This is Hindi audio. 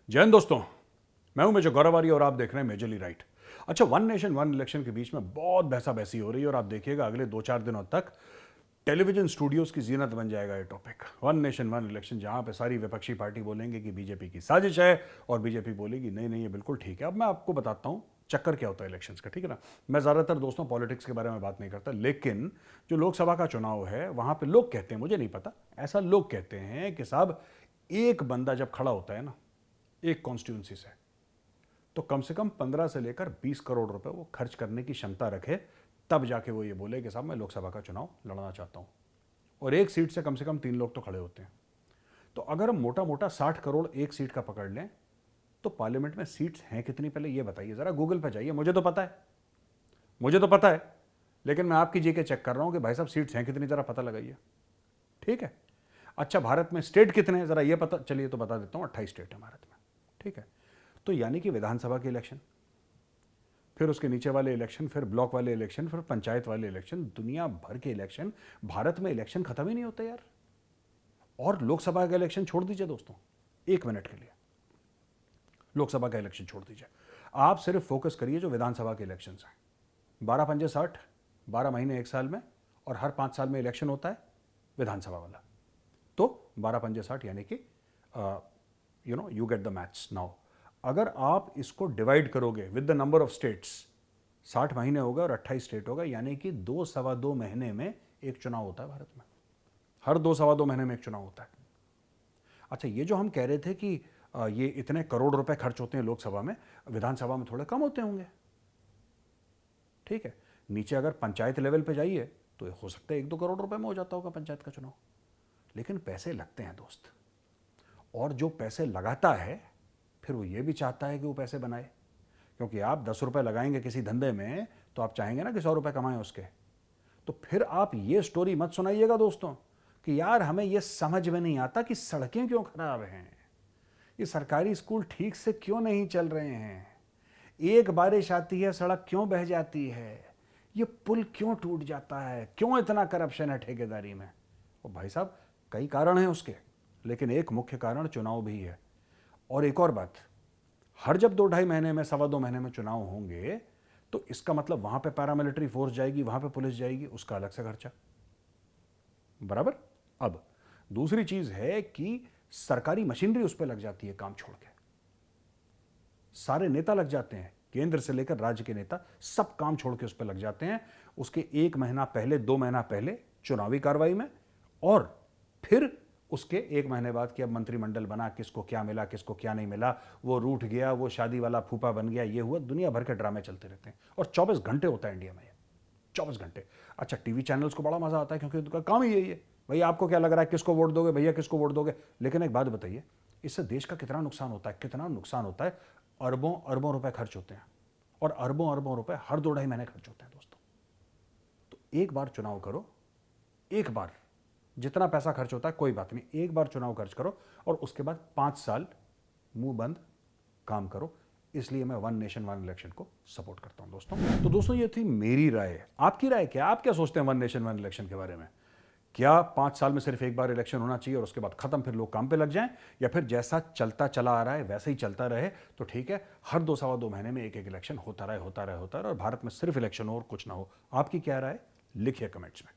जय हिंद दोस्तों, मैं हूं मेजर गौरवारी और आप देख रहे हैं मेजरली राइट। अच्छा, वन नेशन वन इलेक्शन के बीच में बहुत बहसा बहसी हो रही है और आप देखिएगा अगले 2-4 दिनों तक टेलीविजन स्टूडियोज की जीनत बन जाएगा ये topic, one nation one election, जहां पे सारी विपक्षी पार्टी बोलेंगे कि बीजेपी की साजिश है और बीजेपी बोलेगी नहीं नहीं ये बिल्कुल ठीक है। अब मैं आपको बताता हूं चक्कर क्या होता है इलेक्शंस का, ठीक है ना। मैं ज़्यादातर दोस्तों पॉलिटिक्स के बारे में बात नहीं करता, लेकिन जो लोकसभा का चुनाव है वहां पे लोग कहते हैं, मुझे नहीं पता, ऐसा लोग कहते हैं कि साहब एक बंदा जब खड़ा होता है ना एक कॉन्स्टिट्यूंसी से, तो कम से कम 15 से लेकर 20 करोड़ रुपए वो खर्च करने की क्षमता रखे, तब जाके वो ये बोले कि साहब मैं लोकसभा का चुनाव लड़ना चाहता हूं। और एक सीट से कम 3 लोग तो खड़े होते हैं। तो अगर हम मोटा मोटा 60 करोड़ एक सीट का पकड़ लें तो पार्लियामेंट में सीट्स हैं कितनी, पहले ये बताइए जरा, गूगल पे जाइए, मुझे तो पता है, मुझे तो पता है, लेकिन मैं आपकी जीके चेक कर रहा हूं कि भाई साहब सीट्स हैं कितनी, जरा पता लगाइए, ठीक है। अच्छा, भारत में स्टेट कितने हैं जरा ये पता, चलिए तो बता देता हूं, 28 स्टेट है भारत में, ठीक है। तो यानी कि विधानसभा के इलेक्शन, फिर उसके नीचे वाले इलेक्शन, फिर ब्लॉक वाले इलेक्शन, फिर पंचायत वाले इलेक्शन, दुनिया भर के इलेक्शन, भारत में इलेक्शन खत्म ही नहीं होते यार। और लोकसभा का इलेक्शन छोड़ दीजिए दोस्तों, 1 मिनट के लिए लोकसभा का इलेक्शन छोड़ दीजिए, आप सिर्फ फोकस करिए जो विधानसभा के इलेक्शन हैं। 12 पंजे 60, 12 महीने 1 साल में, और हर 5 साल में इलेक्शन होता है विधानसभा वाला। तो 12 पंजे 60 यानी कि you get the maths now. अगर आप इसको डिवाइड करोगे with the number of states, 60 महीने होगा और 28 स्टेट होगा, यानी कि 2-2.25 महीने में एक चुनाव होता है भारत में, हर 2-2.25 महीने में एक चुनाव होता है। अच्छा, ये जो हम कह रहे थे कि ये इतने करोड़ रुपए खर्च होते हैं लोकसभा में, विधानसभा में थोड़े कम होते होंगे, ठीक है। नीचे अगर पंचायत लेवल पे जाइए तो हो सकता है 1-2 करोड़ रुपए में हो जाता होगा पंचायत का चुनाव, लेकिन पैसे लगते हैं दोस्त, और जो पैसे लगाता है फिर वो ये भी चाहता है कि वो पैसे बनाए, क्योंकि आप 10 रुपए लगाएंगे किसी धंधे में तो आप चाहेंगे ना कि 100 रुपए कमाएं उसके। तो फिर आप ये स्टोरी मत सुनाइएगा दोस्तों कि यार हमें ये समझ में नहीं आता कि सड़कें क्यों खराब हैं, ये सरकारी स्कूल ठीक से क्यों नहीं चल रहे हैं, एक बारिश आती है सड़क क्यों बह जाती है, ये पुल क्यों टूट जाता है, क्यों इतना करप्शन है ठेकेदारी में। और भाई साहब कई कारण हैं उसके, लेकिन एक मुख्य कारण चुनाव भी है। और एक और बात, हर जब 2-2.5 महीने में, 2.25 महीने में चुनाव होंगे तो इसका मतलब वहां पे पैरामिलिट्री फोर्स जाएगी, वहां पे पुलिस जाएगी, उसका अलग से खर्चा, बराबर। अब दूसरी चीज है कि सरकारी मशीनरी उस पर लग जाती है काम छोड़ के, सारे नेता लग जाते हैं, केंद्र से लेकर राज्य के नेता सब काम छोड़ के उस पर लग जाते हैं, उसके 1 महीना पहले, 2 महीना पहले चुनावी कार्रवाई में, और फिर उसके 1 महीने बाद कि अब मंत्रिमंडल बना, किसको क्या मिला किसको क्या नहीं मिला, वो रूठ गया, वो शादी वाला फूफा बन गया, ये हुआ, दुनिया भर के ड्रामे चलते रहते हैं। और 24 घंटे होता है इंडिया में, 24 घंटे। अच्छा, टीवी चैनल्स को बड़ा मजा आता है क्योंकि उनका काम ही यही है, भैया आपको क्या लग रहा है किसको वोट दोगे, भैया किसको वोट दोगे। लेकिन एक बात बताइए, इससे देश का कितना नुकसान होता है, कितना नुकसान होता है, अरबों अरबों रुपए खर्च होते हैं, और अरबों अरबों रुपए हर 2-2.5 महीने खर्च होते हैं दोस्तों। तो एक बार चुनाव करो, एक बार, जितना पैसा खर्च होता है कोई बात नहीं, एक बार चुनाव खर्च करो और उसके बाद 5 साल मुंह बंद काम करो। इसलिए मैं वन नेशन वन इलेक्शन को सपोर्ट करता हूं दोस्तों। तो दोस्तों ये थी मेरी राय, आपकी राय क्या, आप क्या सोचते हैं वन नेशन वन इलेक्शन के बारे में? क्या 5 साल में सिर्फ एक बार इलेक्शन होना चाहिए और उसके बाद खत्म, फिर लोग काम पे लग जाएं, या फिर जैसा चलता चला आ रहा है वैसे ही चलता रहे तो ठीक है, हर 2-2.25 महीने में एक एक इलेक्शन होता रहे, और भारत में सिर्फ इलेक्शन हो और कुछ ना हो? आपकी क्या राय, लिखिए कमेंट्स में।